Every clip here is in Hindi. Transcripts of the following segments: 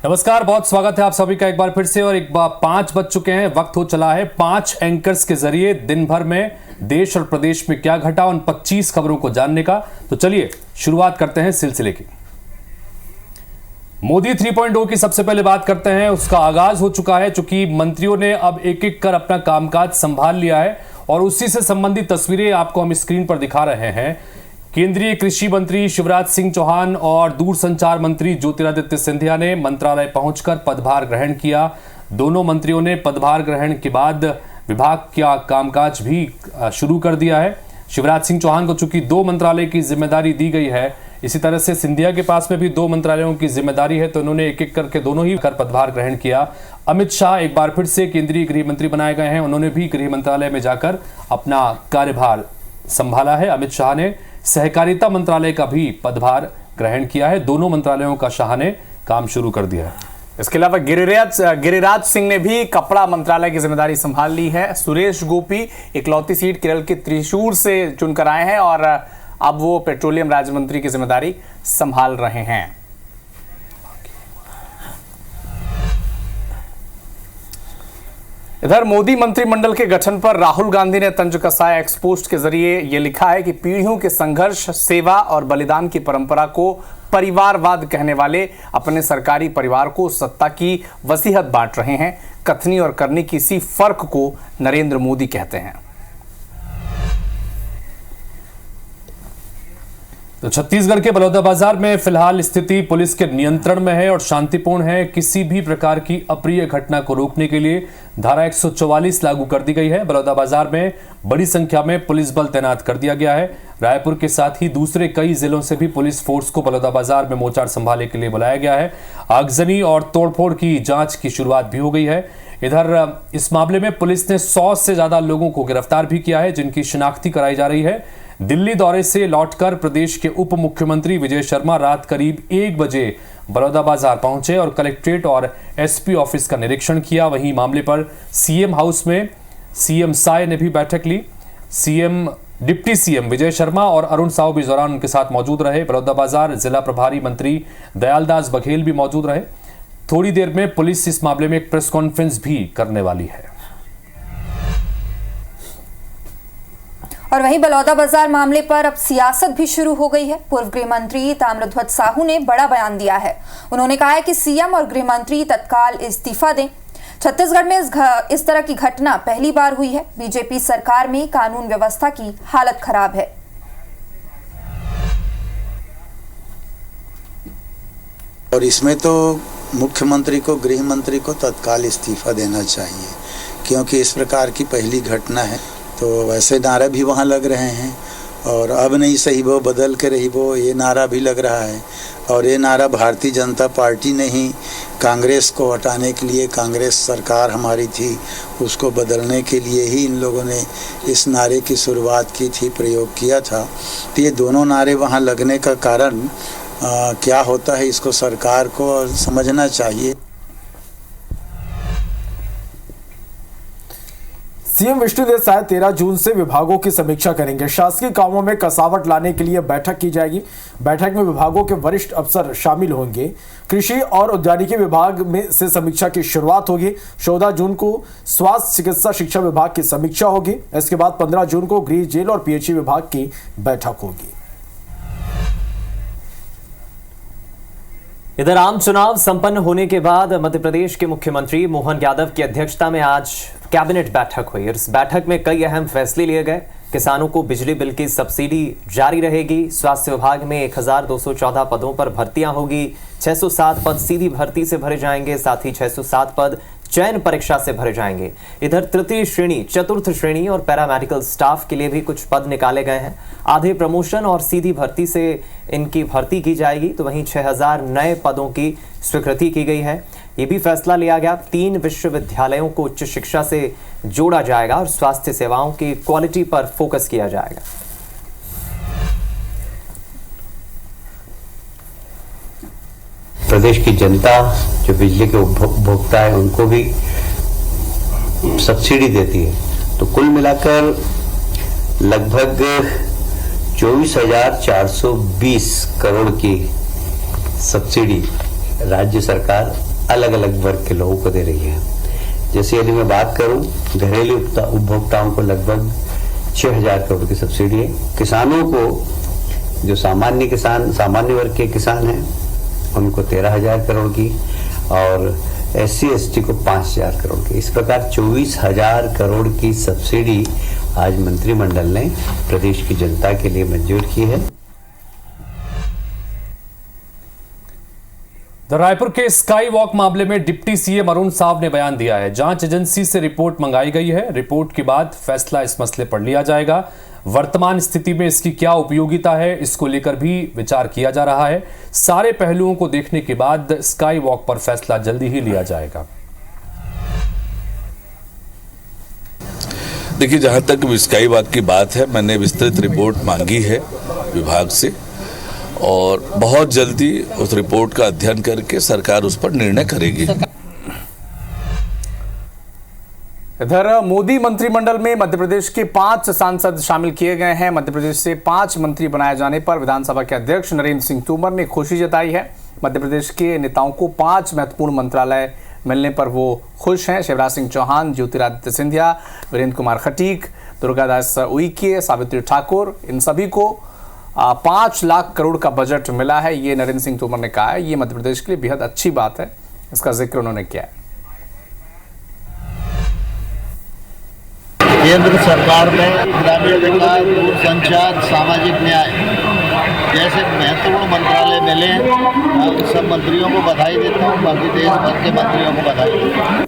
नमस्कार, बहुत स्वागत है आप सभी का एक बार फिर से। और एक बार 5 बज चुके हैं, वक्त हो चला है 5 एंकर्स के जरिए दिन भर में देश और प्रदेश में क्या घटा उन 25 खबरों को जानने का। तो चलिए शुरुआत करते हैं सिलसिले की। मोदी 3.0 की सबसे पहले बात करते हैं। उसका आगाज हो चुका है, चूंकि मंत्रियों ने अब एक एक कर अपना कामकाज संभाल लिया है और उसी से संबंधित तस्वीरें आपको हम स्क्रीन पर दिखा रहे हैं। केंद्रीय कृषि मंत्री शिवराज सिंह चौहान और दूरसंचार मंत्री ज्योतिरादित्य सिंधिया ने मंत्रालय पहुंचकर पदभार ग्रहण किया। दोनों मंत्रियों ने पदभार ग्रहण के बाद विभाग का कामकाज भी शुरू कर दिया है। शिवराज सिंह चौहान को चूंकि 2 मंत्रालय की जिम्मेदारी दी गई है, इसी तरह से सिंधिया के पास में भी 2 मंत्रालयों की जिम्मेदारी है, तो उन्होंने एक एक करके दोनों ही कर पदभार ग्रहण किया। अमित शाह एक बार फिर से केंद्रीय गृह मंत्री बनाए गए हैं, उन्होंने भी गृह मंत्रालय में जाकर अपना कार्यभार संभाला है। अमित शाह ने सहकारिता मंत्रालय का भी पदभार ग्रहण किया है। दोनों मंत्रालयों का शाह ने काम शुरू कर दिया है। इसके अलावा गिरिराज सिंह ने भी कपड़ा मंत्रालय की जिम्मेदारी संभाल ली है। सुरेश गोपी इकलौती सीट केरल के त्रिशूर से चुनकर आए हैं और अब वो पेट्रोलियम राज्य मंत्री की जिम्मेदारी संभाल रहे हैं। इधर मोदी मंत्रिमंडल के गठन पर राहुल गांधी ने तंज कसाया। एक्स पोस्ट के जरिए यह लिखा है कि पीढ़ियों के संघर्ष, सेवा और बलिदान की परंपरा को परिवारवाद कहने वाले अपने सरकारी परिवार को सत्ता की वसीयत बांट रहे हैं। कथनी और करनी की इसी फर्क को नरेंद्र मोदी कहते हैं। तो छत्तीसगढ़ के बलौदाबाजार में फिलहाल स्थिति पुलिस के नियंत्रण में है और शांतिपूर्ण है। किसी भी प्रकार की अप्रिय घटना को रोकने के लिए धारा 144 लागू कर दी गई है। बलौदाबाजार में बड़ी संख्या में पुलिस बल तैनात कर दिया गया है। रायपुर के साथ ही दूसरे कई जिलों से भी पुलिस फोर्स को बलौदाबाजार में मोर्चार संभालने के लिए बुलाया गया है। आगजनी और तोड़फोड़ की जांच की शुरुआत भी हो गई है। इधर इस मामले में पुलिस ने 100 से ज्यादा लोगों को गिरफ्तार भी किया है, जिनकी शिनाख्ती कराई जा रही है। दिल्ली दौरे से लौटकर प्रदेश के उप मुख्यमंत्री विजय शर्मा रात करीब 1 बजे बलौदाबाजार पहुंचे और कलेक्ट्रेट और एसपी ऑफिस का निरीक्षण किया। वहीं मामले पर सीएम हाउस में सीएम साय ने भी बैठक ली। डिप्टी सीएम विजय शर्मा और अरुण साहू भी इस दौरान उनके साथ मौजूद रहे। बलौदाबाजार जिला प्रभारी मंत्री दयालदास बघेल भी मौजूद रहे। थोड़ी देर में पुलिस इस मामले में एक प्रेस कॉन्फ्रेंस भी करने वाली है। और वहीं बलौदाबाजार मामले पर अब सियासत भी शुरू हो गई है। पूर्व गृह मंत्री ताम्रध्वज साहू ने बड़ा बयान दिया है। उन्होंने कहा है कि सीएम और गृह मंत्री तत्काल इस्तीफा दें। छत्तीसगढ़ में इस तरह की घटना पहली बार हुई है। बीजेपी सरकार में कानून व्यवस्था की हालत खराब है। और इसमें तो मुख्यमंत्री को, गृह मंत्री को तत्काल इस्तीफा देना चाहिए, क्योंकि इस प्रकार की पहली घटना है। तो वैसे नारा भी वहाँ लग रहे हैं और अब नहीं सही वो बदल के रही वो, ये नारा भी लग रहा है। और ये नारा भारतीय जनता पार्टी ने ही कांग्रेस को हटाने के लिए, कांग्रेस सरकार हमारी थी उसको बदलने के लिए ही इन लोगों ने इस नारे की शुरुआत की थी, प्रयोग किया था। तो ये दोनों नारे वहाँ लगने का कारण क्या होता है, इसको सरकार को समझना चाहिए। सीएम विष्णुदेव साय 13 जून से विभागों की समीक्षा करेंगे। शासकीय कामों में कसावट लाने के लिए बैठक की जाएगी। बैठक में विभागों के वरिष्ठ अफसर शामिल होंगे। कृषि और उद्यानिकी विभाग में से समीक्षा की शुरुआत होगी। 14 जून को स्वास्थ्य चिकित्सा शिक्षा विभाग की समीक्षा होगी। इसके बाद 15 जून को गृह, जेल और पीएचई विभाग की बैठक होगी। इधर आम चुनाव संपन्न होने के बाद मध्य प्रदेश के मुख्यमंत्री मोहन यादव की अध्यक्षता में आज कैबिनेट बैठक हुई। इस बैठक में कई अहम फैसले लिए गए। किसानों को बिजली बिल की सब्सिडी जारी रहेगी। स्वास्थ्य विभाग में 1214 पदों पर भर्तियां होगी। 607 पद सीधी भर्ती से भरे जाएंगे, साथ ही 607 पद चयन परीक्षा से भरे जाएंगे। इधर तृतीय श्रेणी, चतुर्थ श्रेणी और पैरामेडिकल स्टाफ के लिए भी कुछ पद निकाले गए हैं। आधे प्रमोशन और सीधी भर्ती से इनकी भर्ती की जाएगी। तो वहीं 6000 नए पदों की स्वीकृति की गई है। ये भी फैसला लिया गया 3 विश्वविद्यालयों को उच्च शिक्षा से जोड़ा जाएगा और स्वास्थ्य सेवाओं की क्वालिटी पर फोकस किया जाएगा। प्रदेश की जनता जो बिजली के उपभोक्ता है उनको भी सब्सिडी देती है। तो कुल मिलाकर लगभग 24,420 करोड़ की सब्सिडी राज्य सरकार अलग अलग वर्ग के लोगों को दे रही है। जैसे यदि मैं बात करूं, घरेलू उपभोक्ताओं को लगभग 6,000 करोड़ की सब्सिडी है। किसानों को, जो सामान्य वर्ग के किसान हैं, उनको 13,000 करोड़ की, और SC/ST को 5,000 करोड़ की। इस प्रकार 24,000 करोड़ की सब्सिडी आज मंत्रिमंडल ने प्रदेश की जनता के लिए मंजूर की है। रायपुर के स्काई वॉक मामले में डिप्टी सीएम अरुण साव ने बयान दिया है। जांच एजेंसी से रिपोर्ट मंगाई गई है। रिपोर्ट के बाद फैसला इस मसले पर लिया जाएगा। वर्तमान स्थिति में इसकी क्या उपयोगिता है, इसको लेकर भी विचार किया जा रहा है। सारे पहलुओं को देखने के बाद स्काई वॉक पर फैसला जल्दी ही लिया जाएगा। देखिए, जहां तक स्काई वॉक की बात है, मैंने विस्तृत रिपोर्ट मांगी है विभाग से, और बहुत जल्दी उस रिपोर्ट का अध्ययन करके सरकार उस पर निर्णय करेगी। इधर मोदी मंत्रिमंडल में मध्य प्रदेश के 5 सांसद शामिल किए गए हैं। मध्य प्रदेश से 5 मंत्री बनाए जाने पर विधानसभा के अध्यक्ष नरेंद्र सिंह तोमर ने खुशी जताई है। मध्य प्रदेश के नेताओं को 5 महत्वपूर्ण मंत्रालय मिलने पर वो खुश हैं। शिवराज सिंह चौहान, ज्योतिरादित्य सिंधिया, वीरेंद्र कुमार खटीक, दुर्गादास उइके, सावित्री ठाकुर, इन सभी को 5 लाख करोड़ का बजट मिला है। ये नरेंद्र सिंह तोमर ने कहा है। ये मध्य प्रदेश के लिए बेहद अच्छी बात है, इसका जिक्र उन्होंने किया है। केंद्र सरकार में ग्रामीण विकास, दूरसंचार, सामाजिक न्याय जैसे महत्वपूर्ण मंत्रालय मिले हैं। सब मंत्रियों को बधाई देता हूँ, बाकी देश भर के मंत्रियों को बधाई देता हूँ।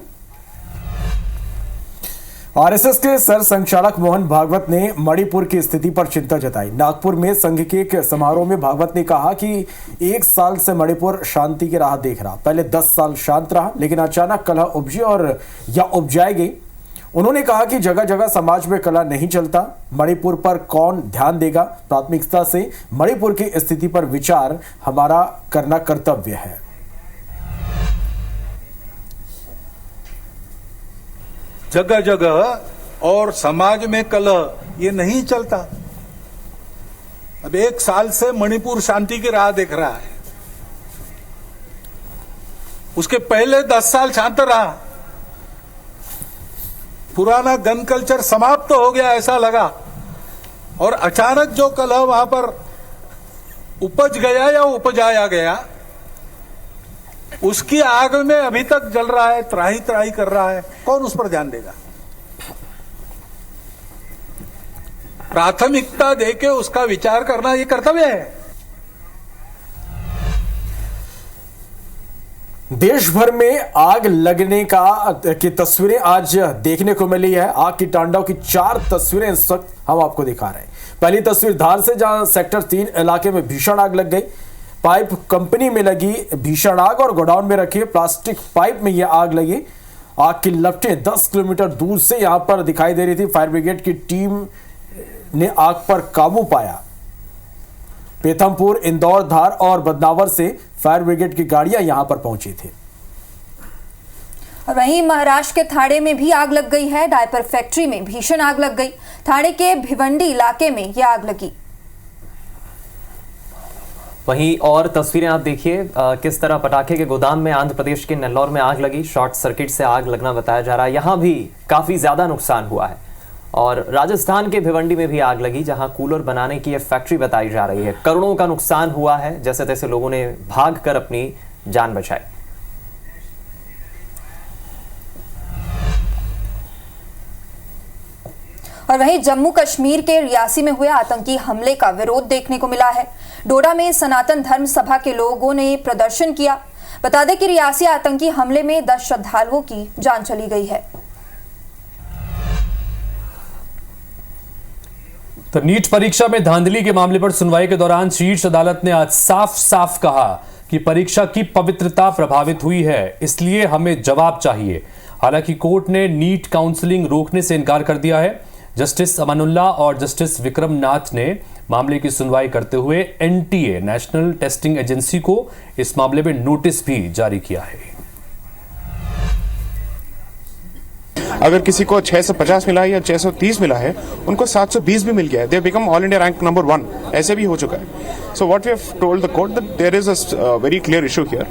आरएसएस के सर संचालक मोहन भागवत ने मणिपुर की स्थिति पर चिंता जताई। नागपुर में संघ के एक समारोह में भागवत ने कहा कि 1 साल से मणिपुर शांति की राह देख रहा। पहले 10 साल शांत रहा, लेकिन अचानक कलह उपजी और या उपजाई गई। उन्होंने कहा कि जगह जगह समाज में कलह नहीं चलता। मणिपुर पर कौन ध्यान देगा? प्राथमिकता से मणिपुर की स्थिति पर विचार हमारा करना कर्तव्य है। जगह जगह और समाज में कलह ये नहीं चलता। अब 1 साल से मणिपुर शांति की राह देख रहा है। उसके पहले 10 साल शांत रहा। पुराना गन कल्चर समाप्त हो गया ऐसा लगा, और अचानक जो कलह वहां पर उपज गया या उपजाया गया, उसकी आग में अभी तक जल रहा है, त्राही त्राही कर रहा है। कौन उस पर ध्यान देगा? प्राथमिकता देके उसका विचार करना ये कर्तव्य है। देश भर में आग लगने की तस्वीरें आज देखने को मिली है। आग की तांडव की 4 तस्वीरें इस वक्त हम आपको दिखा रहे हैं। पहली तस्वीर धार से, जहां सेक्टर 3 इलाके में भीषण आग लग गई। पाइप कंपनी में लगी भीषण आग और गोडाउन में रखी प्लास्टिक पाइप में यह आग लगी। आग की लपटें 10 किलोमीटर दूर से यहां पर दिखाई दे रही थी। फायर ब्रिगेड की टीम ने आग पर काबू पाया। पेथमपुर, इंदौर, धार और बदनावर से फायर ब्रिगेड की गाड़ियां यहां पर पहुंची थी। और वहीं महाराष्ट्र के थाणे में भी आग लग गई है। डायपर फैक्ट्री में भीषण आग लग गई। थाणे के भिवंडी इलाके में यह आग लगी। वहीं और तस्वीरें आप देखिए, किस तरह पटाखे के गोदाम में आंध्र प्रदेश के नेल्लौर में आग लगी। शॉर्ट सर्किट से आग लगना बताया जा रहा है। यहां भी काफी ज्यादा नुकसान हुआ है। और राजस्थान के भिवंडी में भी आग लगी, जहां कूलर बनाने की यह फैक्ट्री बताई जा रही है। करोड़ों का नुकसान हुआ है। जैसे तैसे लोगों ने भागकर अपनी जान बचाई। और वहीं जम्मू कश्मीर के रियासी में हुए आतंकी हमले का विरोध देखने को मिला है। डोडा में सनातन धर्म सभा के लोगों ने प्रदर्शन किया। बता दें कि रियासी आतंकी हमले में 10 श्रद्धालुओं की जान चली गई है। तो नीट परीक्षा में धांधली के मामले पर सुनवाई के दौरान शीर्ष अदालत ने आज साफ साफ कहा कि परीक्षा की पवित्रता प्रभावित हुई है, इसलिए हमें जवाब चाहिए। हालांकि कोर्ट ने नीट काउंसलिंग रोकने से इनकार कर दिया है। जस्टिस अमानुल्लाह और जस्टिस विक्रम नाथ ने मामले की सुनवाई करते हुए एनटीए, नेशनल टेस्टिंग एजेंसी को इस मामले में नोटिस भी जारी किया है। अगर किसी को 650 मिला है या 630 मिला है, उनको 720 भी मिल गया है, they become all India rank number 1, ऐसे भी हो चुका है। So what we have told the court that there is a very clear issue here.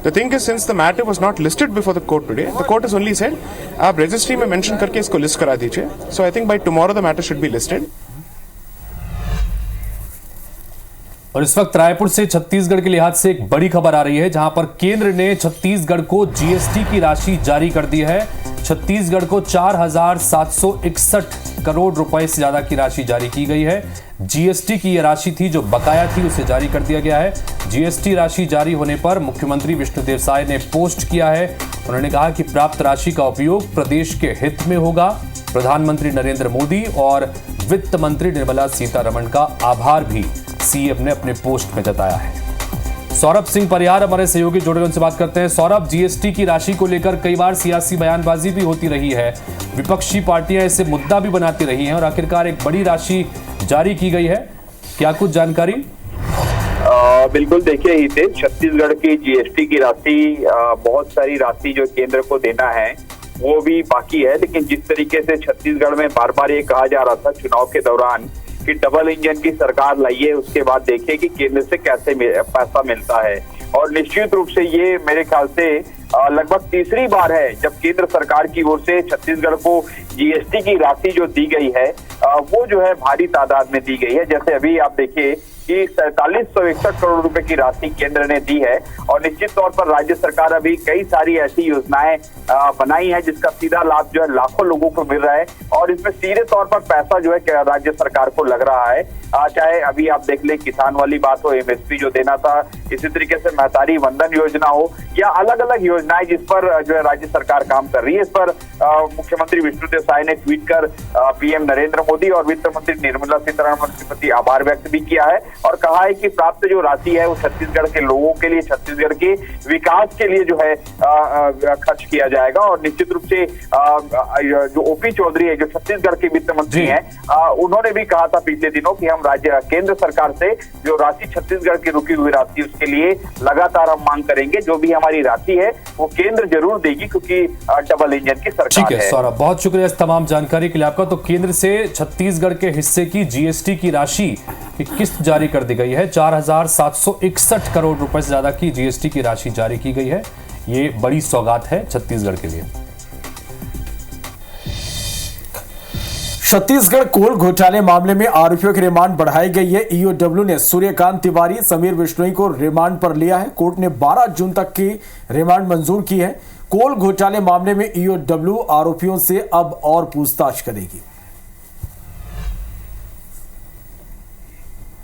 The thing is, since the matter was not listed before the court today, the court is only said आप रजिस्ट्री में मेंशन करके इसको लिस्ट करा दीजिए। So I think by tomorrow the matter should be listed. और इस वक्त रायपुर से छत्तीसगढ़ के लिहाज से एक बड़ी खबर आ रही है, जहां पर केंद्र ने छत्तीसगढ़ को जीएसटी की राशि जारी कर दी है। छत्तीसगढ़ को 4,761 करोड़ रुपए से ज्यादा की राशि जारी की गई है। जीएसटी की यह राशि थी जो बकाया थी, उसे जारी कर दिया गया है। जीएसटी राशि जारी होने पर मुख्यमंत्री विष्णुदेव साय ने पोस्ट किया है। उन्होंने कहा कि प्राप्त राशि का उपयोग प्रदेश के हित में होगा। प्रधानमंत्री नरेंद्र मोदी और वित्त मंत्री निर्मला सीतारमण का आभार भी सीएम ने अपने पोस्ट में जताया है। सौरभ सिंह परिहार हमारे सहयोगी जुड़े, उनसे बात करते हैं। सौरभ, जीएसटी की राशि को लेकर कई बार सियासी बयानबाजी भी होती रही है, विपक्षी पार्टियां इसे मुद्दा भी बनाती रही हैं और आखिरकार एक बड़ी राशि जारी की गई है, क्या कुछ जानकारी? बिल्कुल, देखिए हितेश, छत्तीसगढ़ की जीएसटी की राशि, बहुत सारी राशि जो केंद्र को देना है वो भी बाकी है, लेकिन जिस तरीके से छत्तीसगढ़ में बार बार ये कहा जा रहा था चुनाव के दौरान कि डबल इंजन की सरकार लाइए, उसके बाद देखिए कि केंद्र से कैसे पैसा मिलता है। और निश्चित रूप से ये मेरे ख्याल से लगभग तीसरी बार है जब केंद्र सरकार की ओर से छत्तीसगढ़ को जीएसटी की राशि जो दी गई है वो जो है भारी तादाद में दी गई है। जैसे अभी आप देखिए कि 4761 करोड़ रुपए की राशि केंद्र ने दी है और निश्चित तौर पर राज्य सरकार अभी कई सारी ऐसी योजनाएं बनाई है जिसका सीधा लाभ जो है लाखों लोगों को मिल रहा है और इसमें सीधे तौर पर पैसा जो है राज्य सरकार को लग रहा है। चाहे अभी आप देख ले किसान वाली बात हो, एमएसपी जो देना था, इसी तरीके से महतारी वंदन योजना हो या अलग अलग योजनाएं जिस पर जो है राज्य सरकार काम कर रही है। इस पर मुख्यमंत्री विष्णुदेव साय ने ट्वीट कर पीएम नरेंद्र मोदी और वित्त मंत्री निर्मला सीतारमण के प्रति आभार व्यक्त भी किया है और कहा है कि प्राप्त जो राशि है वो छत्तीसगढ़ के लोगों के लिए, छत्तीसगढ़ के विकास के लिए जो है खर्च किया जाएगा। और निश्चित रूप से जो ओपी चौधरी है जो छत्तीसगढ़ के वित्त मंत्री हैं, उन्होंने भी कहा था पिछले दिनों कि हम राज्य केंद्र सरकार से जो राशि छत्तीसगढ़ की रुकी हुई राशि उसके लिए लगातार हम मांग करेंगे, जो भी हमारी राशि है वो केंद्र जरूर देगी क्योंकि डबल इंजन की सरकार है। ठीक है सौरभ, बहुत शुक्रिया इस तमाम जानकारी के लिए आपका। तो केंद्र से छत्तीसगढ़ के हिस्से की जीएसटी की राशि की किस्त जारी कर दी गई है। 4,761 करोड़ रुपए से ज्यादा की जीएसटी की राशि जारी की गई है। ये बड़ी सौगात है छत्तीसगढ़ के लिए। छत्तीसगढ़ कोल घोटाले मामले में आरोपियों की रिमांड बढ़ाई गई है। ईओडब्ल्यू ने सूर्यकांत तिवारी, समीर बिश्नोई को रिमांड पर लिया है। कोर्ट ने 12 जून तक की रिमांड मंजूर की है। कोल घोटाले मामले में ईओडब्ल्यू आरोपियों से अब और पूछताछ करेगी।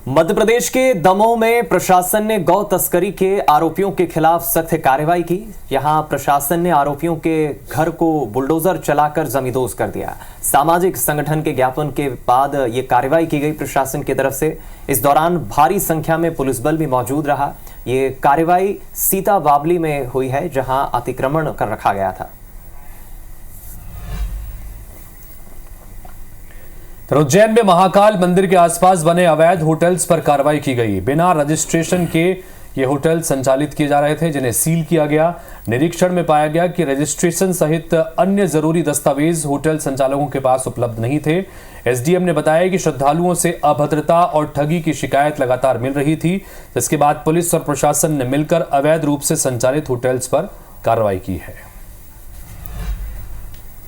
मध्य प्रदेश के दमोह में प्रशासन ने गौ तस्करी के आरोपियों के खिलाफ सख्त कार्रवाई की। यहां प्रशासन ने आरोपियों के घर को बुलडोजर चलाकर जमींदोज कर दिया। सामाजिक संगठन के ज्ञापन के बाद यह कार्रवाई की गई प्रशासन की तरफ से। इस दौरान भारी संख्या में पुलिस बल भी मौजूद रहा। ये कार्रवाई सीता बावली में हुई है जहां अतिक्रमण कर रखा गया था। उज्जैन में महाकाल मंदिर के आसपास बने अवैध होटल्स पर कार्रवाई की गई। बिना रजिस्ट्रेशन के ये होटल संचालित किए जा रहे थे जिन्हें सील किया गया। निरीक्षण में पाया गया कि रजिस्ट्रेशन सहित अन्य जरूरी दस्तावेज होटल संचालकों के पास उपलब्ध नहीं थे। एसडीएम ने बताया कि श्रद्धालुओं से अभद्रता और ठगी की शिकायत लगातार मिल रही थी, जिसके बाद पुलिस और प्रशासन ने मिलकर अवैध रूप से संचालित होटल्स पर कार्रवाई की है।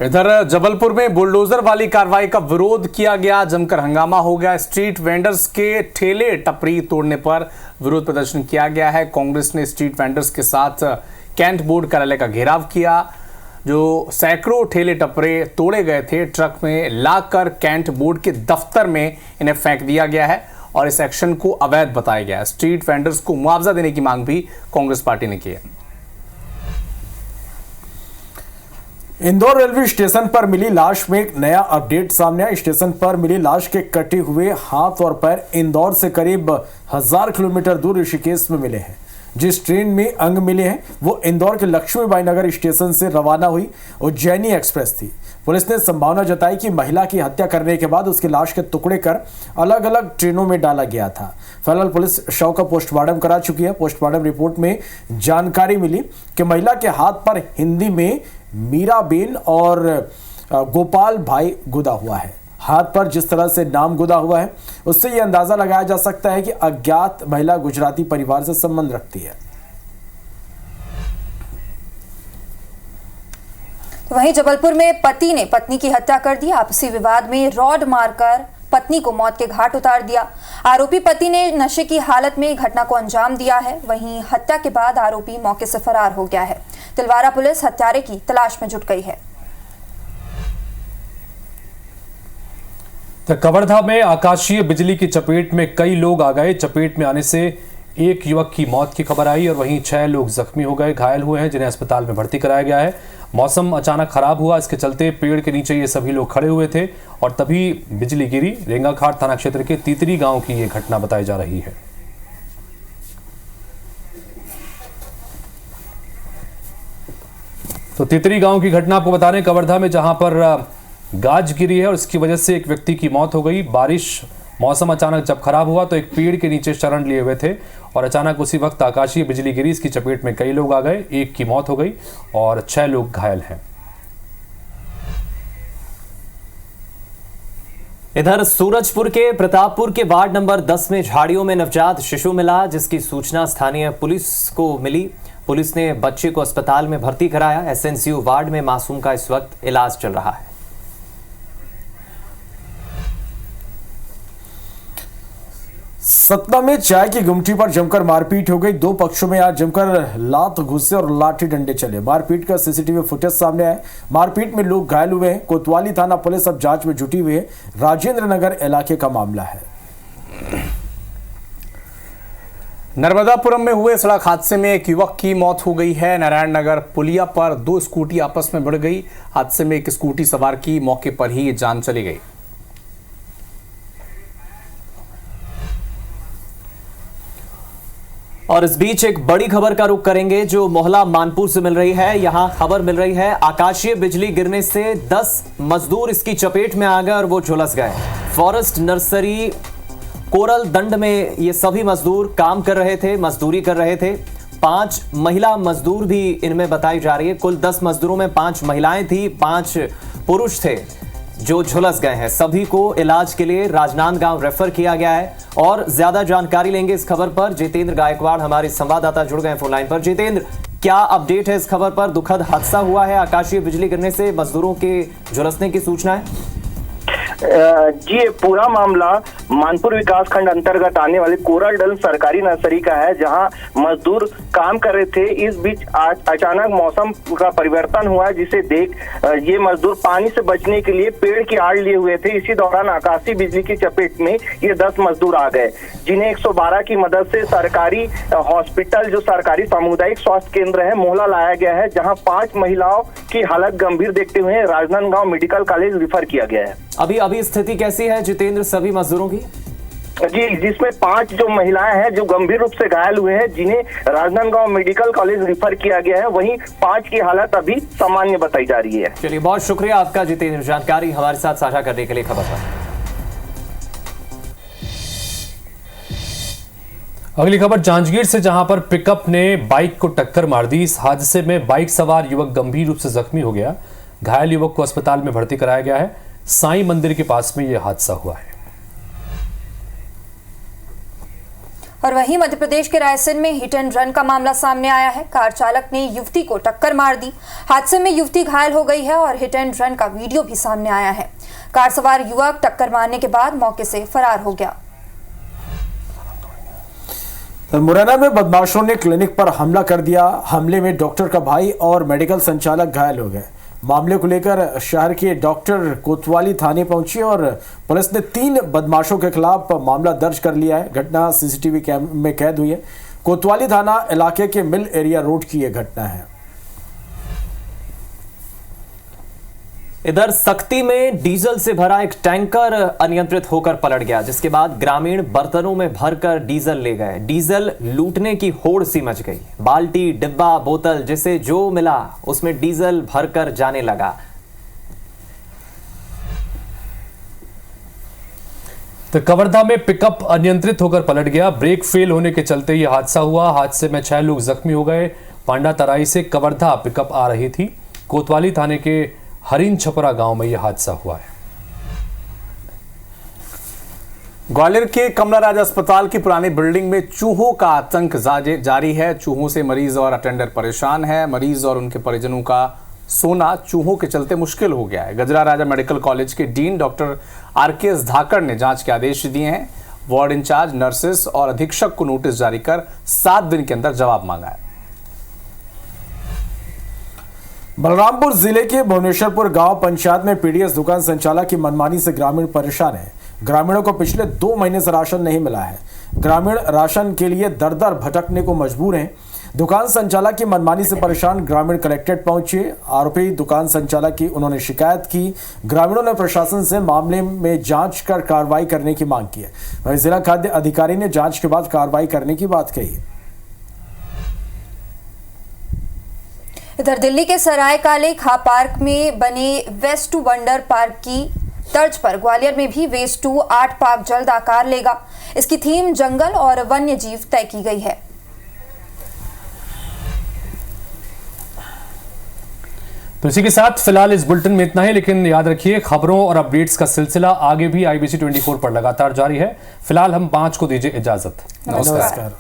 इधर जबलपुर में बुलडोजर वाली कार्रवाई का विरोध किया गया, जमकर हंगामा हो गया। स्ट्रीट वेंडर्स के ठेले टपरी तोड़ने पर विरोध प्रदर्शन किया गया है। कांग्रेस ने स्ट्रीट वेंडर्स के साथ कैंट बोर्ड कार्यालय का घेराव किया। जो सैकड़ों ठेले टपरे तोड़े गए थे, ट्रक में लाकर कैंट बोर्ड के दफ्तर में इन्हें फेंक दिया गया है और इस एक्शन को अवैध बताया गया है। स्ट्रीट वेंडर्स को मुआवजा देने की मांग भी कांग्रेस पार्टी ने की है। इंदौर रेलवे स्टेशन पर मिली लाश में एक नया अपडेट सामने आया। स्टेशन पर मिली लाश के कटे हुए हाथ और पैर इंदौर से करीब 1000 किलोमीटर दूर ऋषिकेश में मिले हैं। जिस ट्रेन में अंग मिले हैं वो इंदौर के लक्ष्मीबाई नगर स्टेशन से रवाना हुई उज्जैनी एक्सप्रेस थी। पुलिस ने संभावना जताई कि महिला की हत्या करने के बाद उसकी लाश के टुकड़े कर अलग अलग ट्रेनों में डाला गया था। फिलहाल पुलिस शव का पोस्टमार्टम करा चुकी है। पोस्टमार्टम रिपोर्ट में जानकारी मिली कि महिला के हाथ पर हिंदी में मीराबेन और गोपाल भाई गुदा हुआ है। हाथ पर जिस तरह से नाम गुदा हुआ है उससे यह अंदाजा लगाया जा सकता है कि अज्ञात महिला गुजराती परिवार से संबंध रखती है। वहीं जबलपुर में पति ने पत्नी की हत्या कर दी। आपसी विवाद में रॉड मारकर पत्नी को मौत के घाट उतार दिया। आरोपी पति ने नशे की हालत में घटना को अंजाम दिया है। वहीं हत्या के बाद आरोपी मौके से फरार हो गया है। तिलवारा पुलिस हत्यारे की तलाश में जुट गई है। तो कवर्धा में आकाशीय बिजली की चपेट में कई लोग आ गए। चपेट में आने से एक युवक की मौत की खबर आई और वहीं 6 लोग जख्मी हो गए, घायल हुए हैं, जिन्हें अस्पताल में भर्ती कराया गया है। मौसम अचानक खराब हुआ, इसके चलते पेड़ के नीचे ये सभी लोग खड़े हुए थे और तभी बिजली गिरी। रेंगाखाट थाना क्षेत्र के तीतरी गांव की ये घटना बताई जा रही है। तो तीतरी गांव की घटना आपको बता रहे कवर्धा में, जहां पर गाज गिरी है और इसकी वजह से एक व्यक्ति की मौत हो गई। बारिश मौसम अचानक जब खराब हुआ तो एक पेड़ के नीचे शरण लिए हुए थे और अचानक उसी वक्त आकाशीय बिजली गिरी। इसकी चपेट में कई लोग आ गए, एक की मौत हो गई और 6 लोग घायल हैं। इधर सूरजपुर के प्रतापपुर के वार्ड नंबर 10 में झाड़ियों में नवजात शिशु मिला, जिसकी सूचना स्थानीय पुलिस को मिली। पुलिस ने बच्चे को अस्पताल में भर्ती कराया। एसएनसीयू वार्ड में मासूम का इस वक्त इलाज चल रहा है। सतना में चाय की गुमटी पर जमकर मारपीट हो गई। 2 पक्षों में आज जमकर लात घुसे और लाठी डंडे चले। मारपीट का सीसीटीवी फुटेज सामने आया। मारपीट में लोग घायल हुए हैं। कोतवाली थाना पुलिस अब जांच में जुटी हुई है। राजेंद्र नगर इलाके का मामला है। नर्मदापुरम में हुए सड़क हादसे में एक युवक की मौत हो गई है। नारायण नगर पुलिया पर 2 स्कूटी आपस में भिड़ गई। हादसे में एक स्कूटी सवार की मौके पर ही जान चली गई। और इस बीच एक बड़ी खबर का रुख करेंगे जो मोहल्ला मानपुर से मिल रही है। यहां खबर मिल रही है आकाशीय बिजली गिरने से 10 मजदूर इसकी चपेट में आ गए और वो झुलस गए। फॉरेस्ट नर्सरी कोरल दंड में ये सभी मजदूर काम कर रहे थे, मजदूरी कर रहे थे। 5 महिला मजदूर भी इनमें बताई जा रही है। कुल 10 मजदूरों में 5 महिलाएं थी, 5 पुरुष थे जो झुलस गए हैं। सभी को इलाज के लिए राजनांदगांव रेफर किया गया है। और ज्यादा जानकारी लेंगे इस खबर पर। जितेंद्र गायकवाड़ हमारे संवाददाता जुड़ गए फोन लाइन पर। जितेंद्र, क्या अपडेट है इस खबर पर? दुखद हादसा हुआ है, आकाशीय बिजली गिरने से मजदूरों के झुलसने की सूचना है। जी, पूरा मामला मानपुर विकास खंड अंतर्गत आने वाले कोरल दल सरकारी नर्सरी का है, जहां मजदूर काम कर रहे थे। इस बीच आज अचानक मौसम का परिवर्तन हुआ, जिसे देख ये मजदूर पानी से बचने के लिए पेड़ की आड़ लिए हुए थे। इसी दौरान आकाशीय बिजली की चपेट में ये 10 मजदूर आ गए, जिन्हें 112 की मदद से सरकारी हॉस्पिटल, जो सरकारी सामुदायिक स्वास्थ्य केंद्र है, मोहला लाया गया है, जहाँ 5 महिलाओं की हालत गंभीर देखते हुए राजनांदगांव मेडिकल कॉलेज रेफर किया गया है। अभी स्थिति कैसी है जितेंद्र सभी मजदूरों की? जी, जिसमें 5 जो महिलाएं हैं जो गंभीर रूप से घायल हुए हैं, जिन्हें राजनांदगांव मेडिकल कॉलेज रेफर किया गया है। वहीं 5 की हालत अभी सामान्य बताई जा रही है। चलिए, बहुत शुक्रिया आपका जितेंद्र, जानकारी हमारे साथ साझा करने के लिए खबर पर। अगली खबर जांजगीर से, जहां पर पिकअप ने बाइक को टक्कर मार दी। इस हादसे में बाइक सवार युवक गंभीर रूप से जख्मी हो गया। घायल युवक को अस्पताल में भर्ती कराया गया है। साईं मंदिर के पास में यह हादसा हुआ है। और वहीं मध्य प्रदेश के रायसेन में हिट एंड रन का मामला सामने आया है। कार चालक ने युवती को टक्कर मार दी। हादसे में युवती घायल हो गई है और हिट एंड रन का वीडियो भी सामने आया है। कार सवार युवक टक्कर मारने के बाद मौके से फरार हो गया। मुरैना में बदमाशों ने क्लिनिक पर हमला कर दिया। हमले में डॉक्टर का भाई और मेडिकल संचालक घायल हो गए। मामले को लेकर शहर के डॉक्टर कोतवाली थाने पहुंची और पुलिस ने 3 बदमाशों के खिलाफ मामला दर्ज कर लिया है। घटना सीसीटीवी में कैद हुई है। कोतवाली थाना इलाके के मिल एरिया रोड की यह घटना है। इधर सक्ती में डीजल से भरा एक टैंकर अनियंत्रित होकर पलट गया, जिसके बाद ग्रामीण बर्तनों में भरकर डीजल ले गए। डीजल लूटने की होड़ सी मच गई। बाल्टी, डिब्बा, बोतल, जिसे जो मिला उसमें डीजल भरकर जाने लगा। तो कवर्धा में पिकअप अनियंत्रित होकर पलट गया। ब्रेक फेल होने के चलते यह हादसा हुआ। हादसे में 6 लोग जख्मी हो गए। पांडा तराई से कवर्धा पिकअप आ रही थी। कोतवाली थाने के हरिन छपरा गांव में यह हादसा हुआ है। ग्वालियर के कमला राज अस्पताल की पुरानी बिल्डिंग में चूहों का आतंक जारी है। चूहों से मरीज और अटेंडर परेशान है। मरीज और उनके परिजनों का सोना चूहों के चलते मुश्किल हो गया है। गजरा राजा मेडिकल कॉलेज के डीन डॉक्टर RKS धाकड़ ने जांच के आदेश दिए हैं। वार्ड इंचार्ज, नर्सेस और अधीक्षक को नोटिस जारी कर 7 दिन के अंदर जवाब मांगा है। बलरामपुर जिले के भुवनेश्वरपुर गांव पंचायत में पीडीएस दुकान संचालक की मनमानी से ग्रामीण परेशान है। ग्रामीणों को पिछले 2 महीने से राशन नहीं मिला है। ग्रामीण राशन के लिए दर दर भटकने को मजबूर हैं। दुकान संचालक की मनमानी से परेशान ग्रामीण कलेक्ट्रेट पहुंचे। आरोपी दुकान संचालक की उन्होंने शिकायत की। ग्रामीणों ने प्रशासन से मामले में जांच कर कार्रवाई करने की मांग की है। वहीं जिला खाद्य अधिकारी ने जांच के बाद कार्रवाई करने की बात कही है। इधर दिल्ली के सरायकाले खा पार्क में बने वेस्ट टू वंडर पार्क की तर्ज पर ग्वालियर में भी वेस्ट टू आर्ट पार्क जल्द आकार लेगा। इसकी थीम जंगल और वन्य जीव तय की गई है। तो इसी के साथ फिलहाल इस बुलेटिन में इतना ही, लेकिन याद रखिए खबरों और अपडेट्स का सिलसिला आगे भी IBC 24 पर लगातार जारी है। फिलहाल हम 5 को दीजिए इजाजत। नमस्कार।